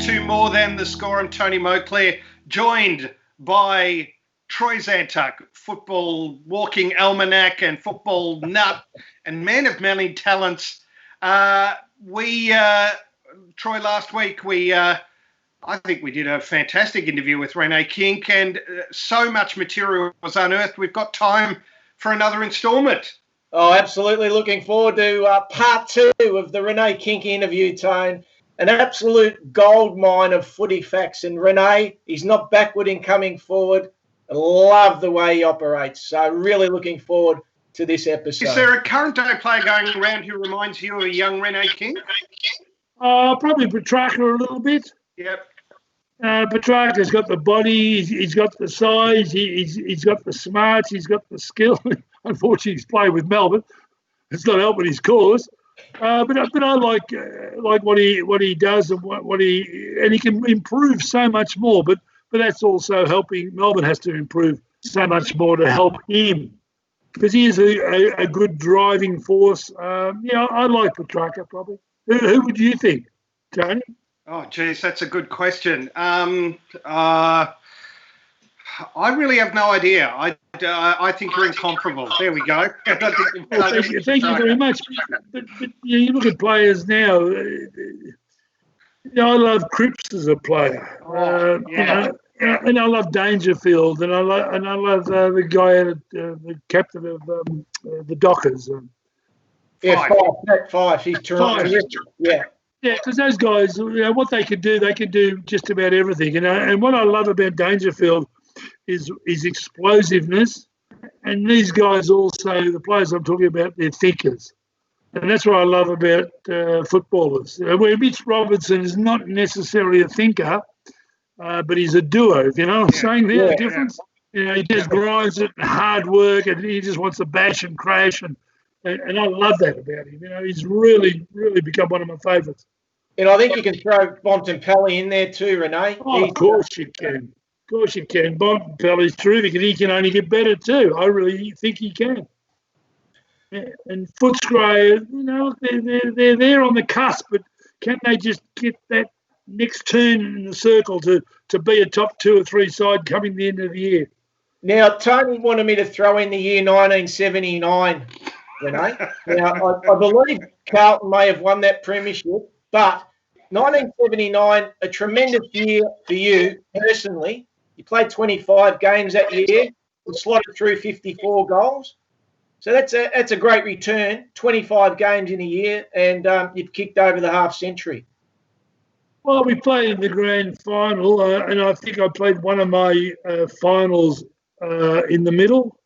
to More Than the Score. I'm Tony Moclair, joined by Troy Zantuck, football walking almanac and football nut and man of many talents. Troy, last week I think we did a fantastic interview with Rene Kink, and so much material was unearthed. We've got time for another instalment. Oh, absolutely. Looking forward to part 2 of the Rene Kink interview, Tone. An absolute gold mine of footy facts. And Rene, he's not backward in coming forward. I love the way he operates. So really looking forward to this episode. Is there a current day player going around who reminds you of a young Rene Kink? Probably Petrarca a little bit. Yep. Petrarca's got the body, he's got the size, he's got the smarts, he's got the skill. Unfortunately, he's playing with Melbourne. It's not helping his cause. But I like what he does and he can improve so much more. But that's also helping. Melbourne has to improve so much more to help him, because he is a good driving force. I like Petrarca probably. Who would you think, Tony? Oh, geez, that's a good question. I really have no idea. I think you're incomparable. There we go. Thank you very much. But you look at players now. I love Cripps as a player. And I love Dangerfield, and I love the guy the captain of the Dockers. Five. He's terrific. Yeah. Yeah, because those guys, what they can do just about everything. And what I love about Dangerfield is his explosiveness. And these guys also, the players I'm talking about, they're thinkers. And that's what I love about footballers. Where Mitch Robertson is not necessarily a thinker, but he's a doer. If you know what I'm saying? There's a difference. Yeah. He just grinds it, and hard work, and he just wants to bash and crash. And I love that about him. He's really, really become one of my favourites. And I think you can throw Bontempelli in there too, Rene. Oh, of course you can. Of course you can. Bontempelli's terrific, and he can only get better too. I really think he can. Yeah. And Footscray, they're there on the cusp, but can they just get that next turn in the circle to be a top 2 or 3 side coming the end of the year? Now, Tony wanted me to throw in the year 1979. Now, I believe Carlton may have won that premiership, but 1979, a tremendous year for you personally. You played 25 games that year and slotted through 54 goals. So that's a great return, 25 games in a year, and you've kicked over the half century. Well, we played in the grand final, and I think I played one of my finals in the middle.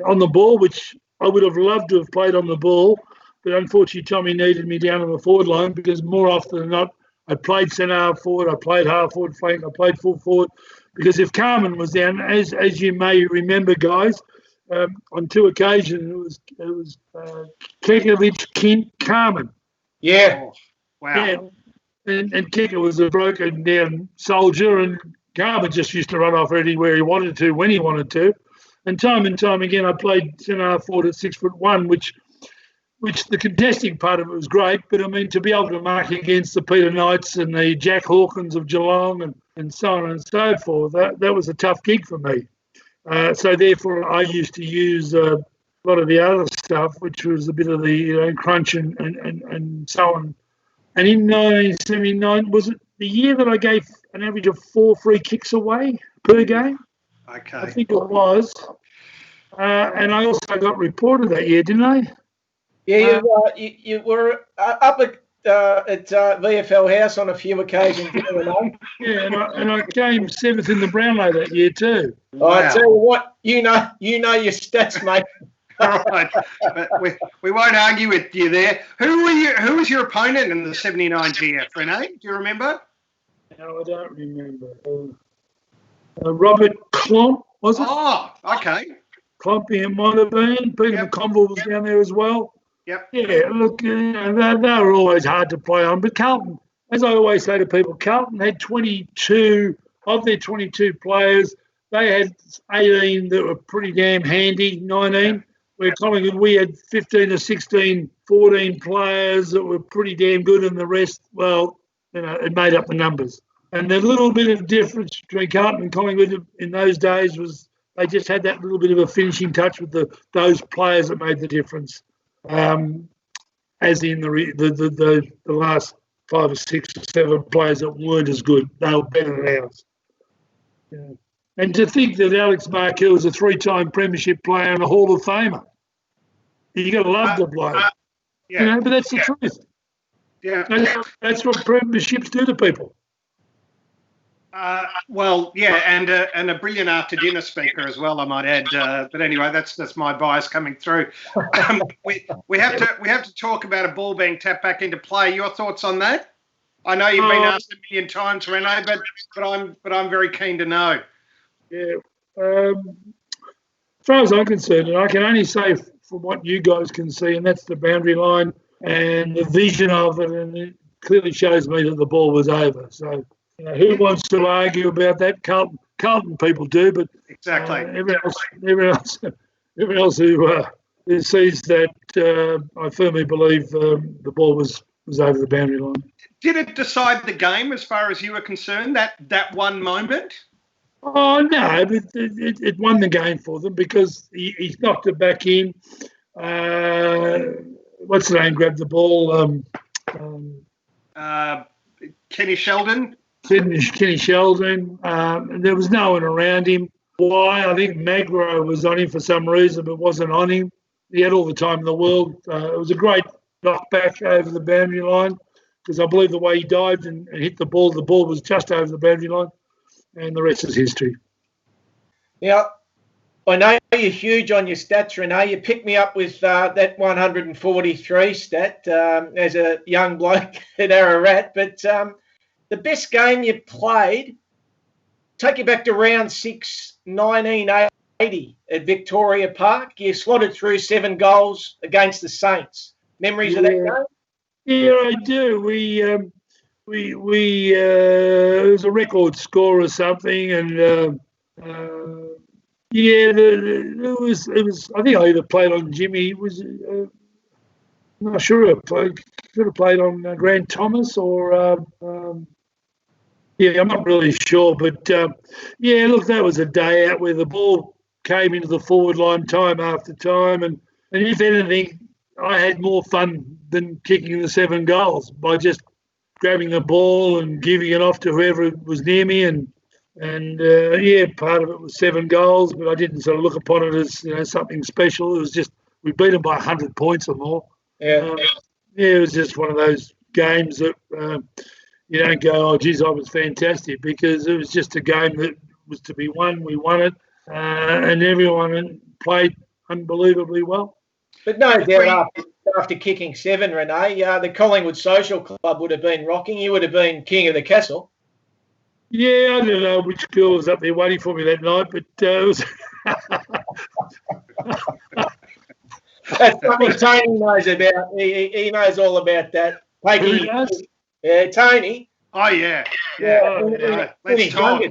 On the ball, which I would have loved to have played on the ball, but unfortunately Tommy needed me down on the forward line, because more often than not I played centre half forward, I played half forward flank, I played full forward, because if Carmen was down, as you may remember, guys, on 2 occasions it was Kekovic, Kink, Carmen. Yeah. Oh, wow. Yeah. And Kika was a broken down soldier, and Carmen just used to run off anywhere he wanted to, when he wanted to. And time again, I played centre half forward at 6'1", which the contesting part of it was great. But I mean, to be able to mark against the Peter Knights and the Jack Hawkins of Geelong and so on and so forth, that was a tough gig for me. So therefore, I used to use a lot of the other stuff, which was a bit of the crunch and so on. And in 1979, was it the year that I gave an average of 4 free kicks away per game? Okay. I think it was. And I also got reported that year, didn't I? Yeah, you were up at VFL House on a few occasions. Yeah, and I came 7th in the Brownlow that year too. Wow. I tell you what, you know your stats, mate. All right, but we won't argue with you there. Who was your opponent in the 79 GF, Rene? Do you remember? No, I don't remember. Robert Klomp, was it? Oh, okay. Klompy, it might have been. Peter McConville was down there as well. Yep. Yeah, look, they were always hard to play on. But Carlton, as I always say to people, Carlton had 22 of their 22 players. They had 18 that were pretty damn handy, 19. Where Collingwood, we had 15 or 16, 14 players that were pretty damn good, and the rest, well, it made up the numbers. And the little bit of difference between Carlton and Collingwood in those days was they just had that little bit of a finishing touch with those players that made the difference. As in the last 5 or 6 or 7 players that weren't as good, they were better than ours. Yeah. And to think that Alex Markell was a 3-time premiership player and a Hall of Famer, you got to love the bloke. Yeah. But that's the truth. Yeah. That's what premierships do to people. And a brilliant after-dinner speaker as well, I might add. But anyway, that's my bias coming through. We have to talk about a ball being tapped back into play. Your thoughts on that? I know you've been asked a million times, Rene, but I'm very keen to know. Yeah. As far as I'm concerned, and I can only say from what you guys can see, and that's the boundary line and the vision of it, and it clearly shows me that the ball was over. So. Who wants to argue about that? Carlton people do, but exactly. Everyone else who sees that, I firmly believe the ball was over the boundary line. Did it decide the game as far as you were concerned? That one moment? Oh no, but it won the game for them because he knocked it back in. What's the name? Grabbed the ball. Kenny Sheldon. Kenny Sheldon. There was no one around him. Why? I think Magro was on him for some reason, but wasn't on him. He had all the time in the world. It was a great knockback over the boundary line because I believe the way he dived and hit the ball was just over the boundary line, and the rest is history. Now, I know you're huge on your stats, Rene. You picked me up with that 143 stat as a young bloke at Ararat, but the best game you played, take you back to round 6, 1980 at Victoria Park. You slotted through 7 goals against the Saints. Memories of that game? Yeah, I do. It was a record score or something, and it was. I think I either played on Jimmy. It was. I'm not sure. Could have played on Grant Thomas or. I'm not really sure, but look, that was a day out where the ball came into the forward line time after time, and if anything, I had more fun than kicking the 7 goals by just grabbing the ball and giving it off to whoever was near me, and part of it was 7 goals, but I didn't sort of look upon it as something special. It was just we beat them by 100 points or more. Yeah, it was just one of those games that. You don't go, oh, geez, I was fantastic, because it was just a game that was to be won. We won it, and everyone played unbelievably well. But no doubt after kicking 7, Rene, the Collingwood Social Club would have been rocking. You would have been king of the castle. Yeah, I don't know which girl was up there waiting for me that night, but it was... That's something Tony knows about. He knows all about that. Who does? Yeah, Tony. Oh, yeah. Let's talk.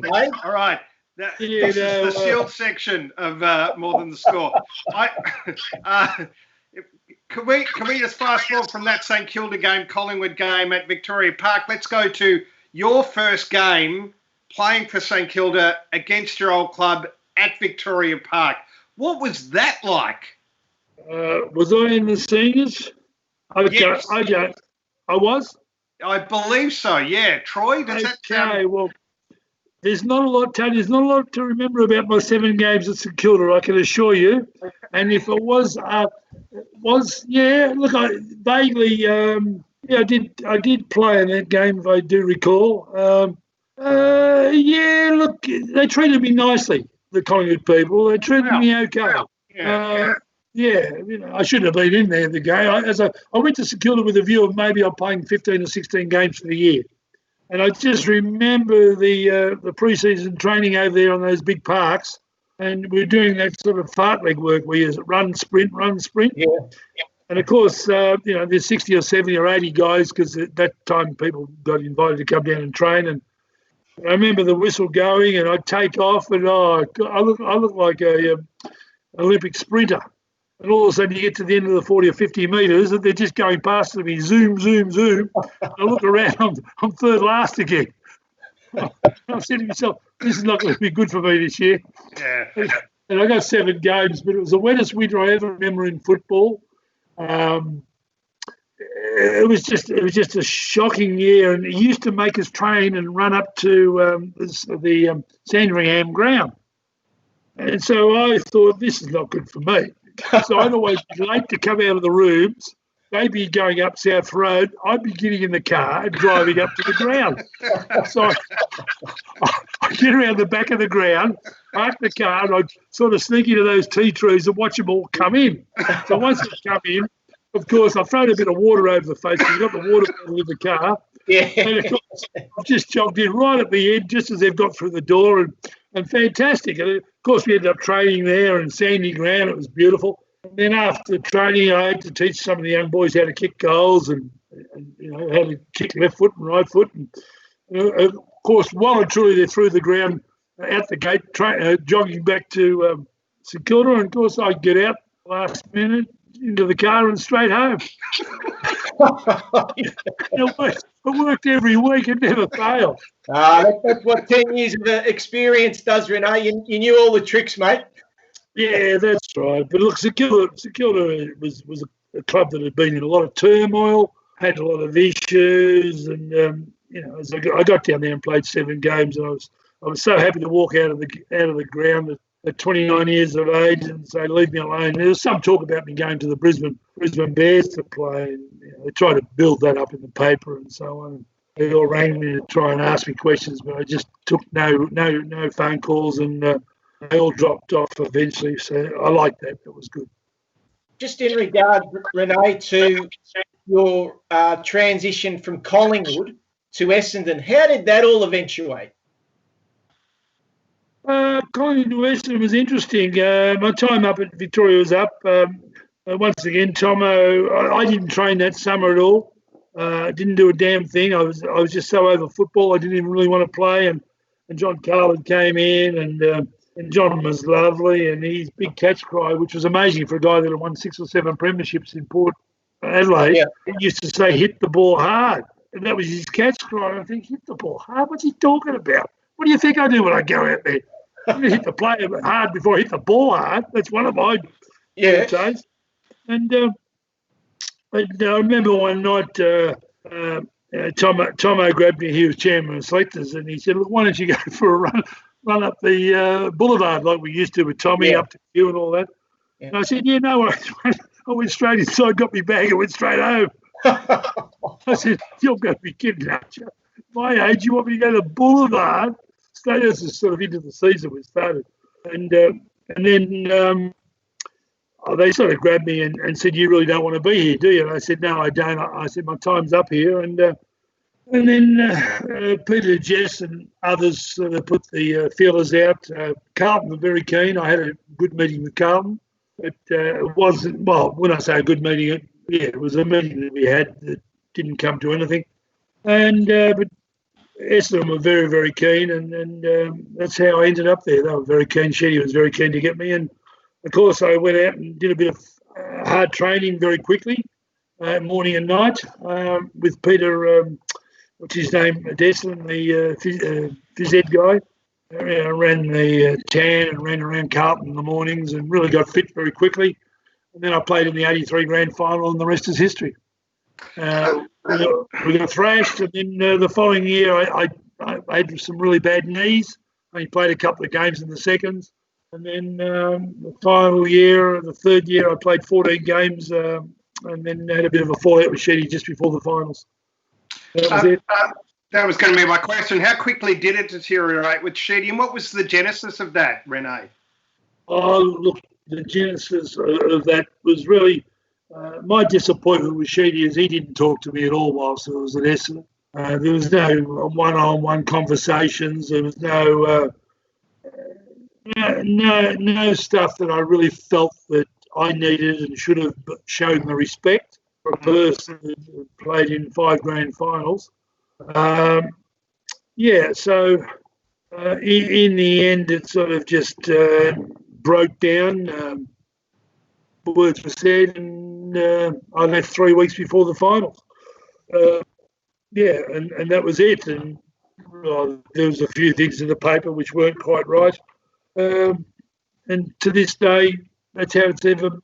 All right. This is the Shield section of More Than the Score. Can we just fast forward from that St Kilda game, Collingwood game at Victoria Park? Let's go to your first game playing for St Kilda against your old club at Victoria Park. What was that like? Was I in the seniors? Yes. I was? I believe so, yeah. Troy, does that sound... Okay, well, there's not a lot, Tony. There's not a lot to remember about my 7 games at St Kilda, I can assure you. And if it was, look, I vaguely, I did play in that game, if I do recall. Look, they treated me nicely, the Collingwood people. They treated me okay. I shouldn't have been in there the game. I went to St Kilda with a view of maybe I'm playing 15 or 16 games for the year. And I just remember the pre-season training over there on those big parks, and we're doing that sort of fartlek work where you run, sprint. Yeah. And, of course, there's 60 or 70 or 80 guys because at that time people got invited to come down and train. And I remember the whistle going, and I'd take off, and I look like a Olympic sprinter. And all of a sudden you get to the end of the 40 or 50 metres and they're just going past me, zoom, zoom, zoom. I look around, I'm third last again. I'm saying to myself, this is not going to be good for me this year. Yeah. And I got 7 games, but it was the wettest winter I ever remember in football. It was just a shocking year, and it used to make us train and run up to the Sandringham ground. And so I thought, this is not good for me. So I'd always be late to come out of the rooms. They'd be going up South Road. I'd be getting in the car and driving up to the ground. So I'd get around the back of the ground, park the car, and I'd sort of sneak into those tea trees and watch them all come in. So once they come in, of course, I've thrown a bit of water over the face. You've got the water bottle in the car. Yeah. And of course, I've just jogged in right at the end, just as they've got through the door, and fantastic. And of course, we ended up training there in sandy ground. It was beautiful. And then after training, I had to teach some of the young boys how to kick goals and how to kick left foot and right foot. And of course, well and truly, they're through the ground out the gate, jogging back to St Kilda. And of course, I'd get out last minute into the car and straight home. It worked every week. It never failed. That's what 10 years of experience does, Rene. You knew all the tricks, mate. Yeah, that's right. But look, St Kilda was a club that had been in a lot of turmoil, had a lot of issues, and as I got down there and played 7 games, and I was so happy to walk out of the ground at 29 years of age and say, leave me alone. There was some talk about me going to the Brisbane Bears to play. And, they tried to build that up in the paper and so on. They all rang me to try and ask me questions, but I just took no phone calls, and they all dropped off eventually. So I liked that. That was good. Just in regard, Rene, to your transition from Collingwood to Essendon, how did that all eventuate? Collingwood to Essendon was interesting. My time up at Victoria was up. Once again, Tomo, I didn't train that summer at all. Didn't do a damn thing. I was just so over football. I didn't even really want to play. And John Carlin came in, and John was lovely. And his big catch cry, which was amazing for a guy that had won 6 or 7 premierships in Port Adelaide, he used to say, hit the ball hard. And that was his catch cry. I think, hit the ball hard? What's he talking about? What do you think I do when I go out there? I'm going to hit the player hard before I hit the ball hard. That's one of my taste. And I remember one night Tomo grabbed me. He was chairman of selectors, and he said, look, why don't you go for a run up the boulevard like we used to with Tommy up to you and all that. Yeah. And I said, no worries. I went straight inside, got my bag, and went straight home. I said, you're going to be kidding, aren't you? My age, you want me to go to the boulevard? This is sort of into the season we started. And then they sort of grabbed me and said, you really don't want to be here, do you? And I said, no, I don't. I said, my time's up here. And then Peter, Jess and others sort of put the feelers out. Carlton were very keen. I had a good meeting with Carlton. It wasn't, well, when I say a good meeting, it was a meeting that we had that didn't come to anything. And but Essendon were very, very keen, and that's how I ended up there. They were very keen. Shetty was very keen to get me. And, of course, I went out and did a bit of hard training very quickly, morning and night, with Peter, what's his name, Deslin, the phys ed guy. I ran the tan and ran around Carlton in the mornings and really got fit very quickly. And then I played in the 83 grand final, and the rest is history. We got thrashed, and then the following year I had some really bad knees. I played a couple of games in the seconds. And then the final year, the third year, I played 14 games and then had a bit of a fallout with Shetty just before the finals. That was it. That was going to be my question. How quickly did it deteriorate with Shetty, and what was the genesis of that, Rene? Oh, look, the genesis of that was really my disappointment with Shetty is he didn't talk to me at all whilst I was at Essendon. There was no one-on-one conversations. There was no stuff that I really felt that I needed and should have shown the respect for a person that played in 5 grand finals. So in the end, it sort of just broke down. words were said, and I left 3 weeks before the finals. And that was it. And there was a few things in the paper which weren't quite right. And to this day, that's how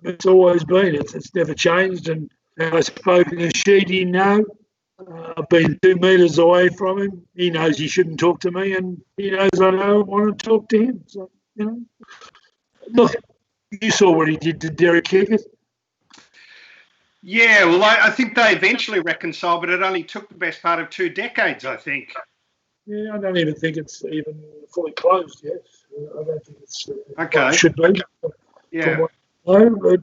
it's always been. It's never changed. And I've spoken to Sheedy now. I've been 2 metres away from him. He knows he shouldn't talk to me, and he knows I don't want to talk to him. So, look, you saw what he did to Derek Kickett. Yeah, well, I think they eventually reconciled, but it only took the best part of 2 decades, I think. Yeah, I don't even think it's even fully closed yet. I don't think it's okay. It should be. Yeah. But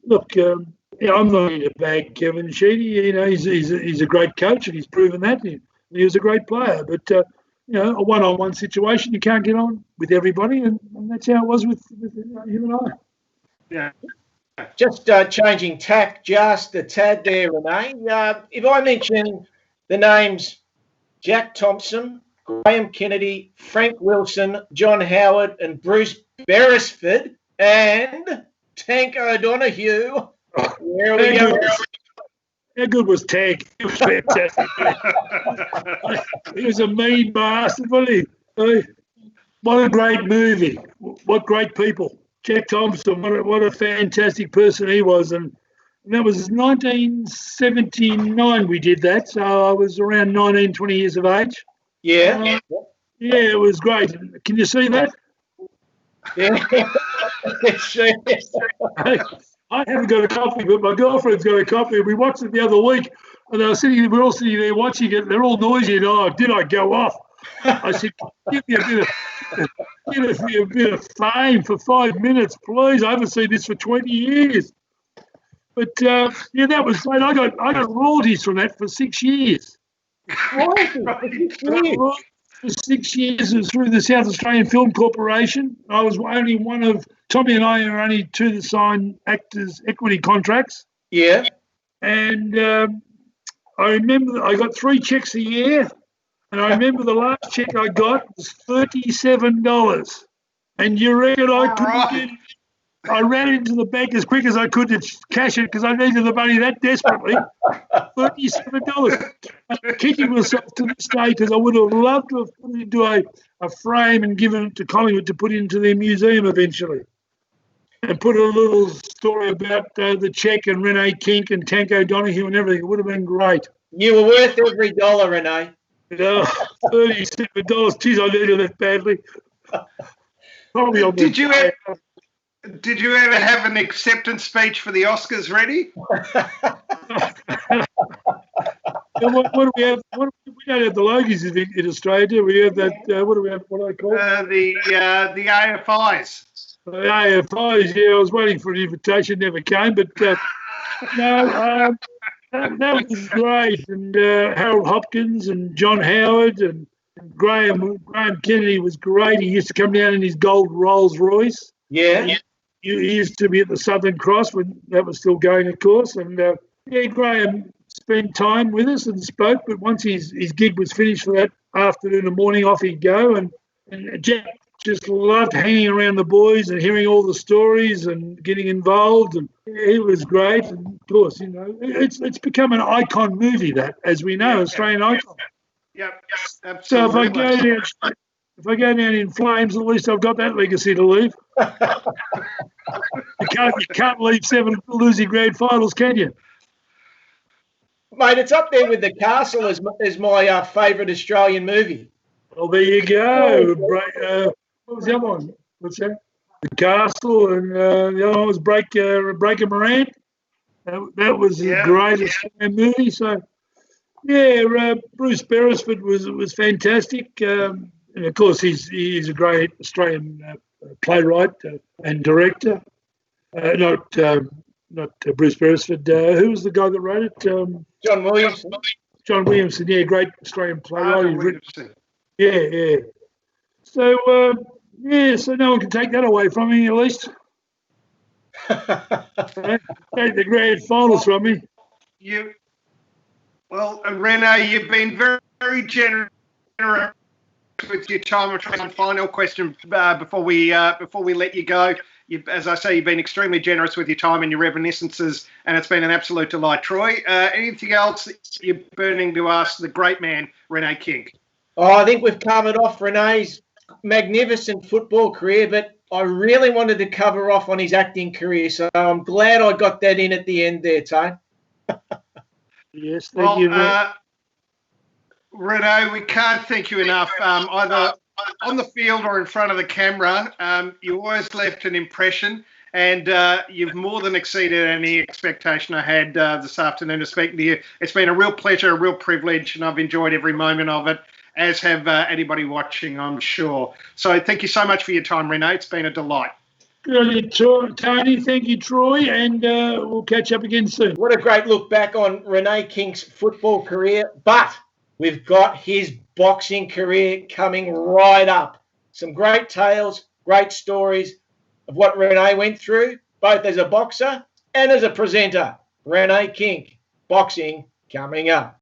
look, I'm not here to bag Kevin Sheedy. He's a great coach, and he's proven that. He was a great player, but a one-on-one situation, you can't get on with everybody, and that's how it was with him and I. Yeah. Just changing tack just a tad there, Rene. If I mention the names Jack Thompson, Graham Kennedy, Frank Wilson, John Howard, and Bruce Beresford, and Tank O'Donoghue, where are we going? How good was Tank? He was fantastic. He was a mean bastard, wasn't he? What a great movie. What great people. Jack Thompson, what a fantastic person he was. And that was 1979 we did that. So I was around 19, 20 years of age. Yeah. Yeah, it was great. Can you see that? Yeah. I haven't got a copy, but my girlfriend's got a copy. We watched it the other week, and we're all sitting there watching it. They're all noisy, and did I go off? I said, give me a bit of fame for 5 minutes, please. I haven't seen this for 20 years. But that was great. I got royalties from that for 6 years. For 6 years it was through the South Australian Film Corporation. I was only one of Tommy and I are only 2 that signed actors' equity contracts. Yeah. And I remember I got 3 checks a year. And I remember the last check I got was $37. And you reckon I couldn't get it? I ran into the bank as quick as I could to cash it because I needed the money that desperately. $37. I'm kicking myself to this day because I would have loved to have put it into a frame and given it to Collingwood to put into their museum eventually. And put a little story about the check and Rene Kink and Tank O'Donoghue and everything. It would have been great. You were worth every dollar, Rene. $37. Geez, I needed that badly. Probably on Did you ever have an acceptance speech for the Oscars ready? What do we have? We don't have the Logies in Australia, do we? Have that? What do we have? What do they call it? The AFIs. The AFIs. Yeah, I was waiting for an invitation, never came. But no, that was great. And Harold Hopkins and John Howard and Graham Kennedy was great. He used to come down in his gold Rolls Royce. Yeah. He used to be at the Southern Cross when that was still going, of course. And Graham spent time with us and spoke. But once his gig was finished for that afternoon and morning, off he'd go. And Jack just loved hanging around the boys and hearing all the stories and getting involved. And he was great. And of course, it's become an icon movie, that, as we know, Australian icon. Yep, absolutely. So if I go down in flames, at least I've got that legacy to leave. You can't leave 7 losing grand finals, can you? Mate, it's up there with The Castle as my favourite Australian movie. Well, there you go. What was the other one? What's that? The Castle, and the other one was Breaker Morant. That was a great Australian movie. So, Bruce Beresford was fantastic. And of course, he's a great Australian playwright and director. Not Bruce Beresford. Who was the guy that wrote it? John Williamson. John Williamson, great Australian playwright. Yeah. So, so no one can take that away from me, at least. Take the grand finals from me. Rene, you've been very, very generous with your time. Final question before we let you go. as I say, you've been extremely generous with your time and your reminiscences, and it's been an absolute delight. Troy, anything else that you're burning to ask the great man, Rene Kink? Oh, I think we've covered off Rene's magnificent football career, but I really wanted to cover off on his acting career, so I'm glad I got that in at the end there, Tone. Yes, thank you. Rene, we can't thank you enough, either on the field or in front of the camera. You always left an impression, and you've more than exceeded any expectation I had this afternoon of speaking to you. It's been a real pleasure, a real privilege, and I've enjoyed every moment of it, as have anybody watching, I'm sure. So thank you so much for your time, Rene. It's been a delight. Good, Tony. Thank you, Troy, and we'll catch up again soon. What a great look back on Rene Kink's football career, but we've got his boxing career coming right up. Some great tales, great stories of what Rene went through, both as a boxer and as a presenter. Rene Kink, boxing coming up.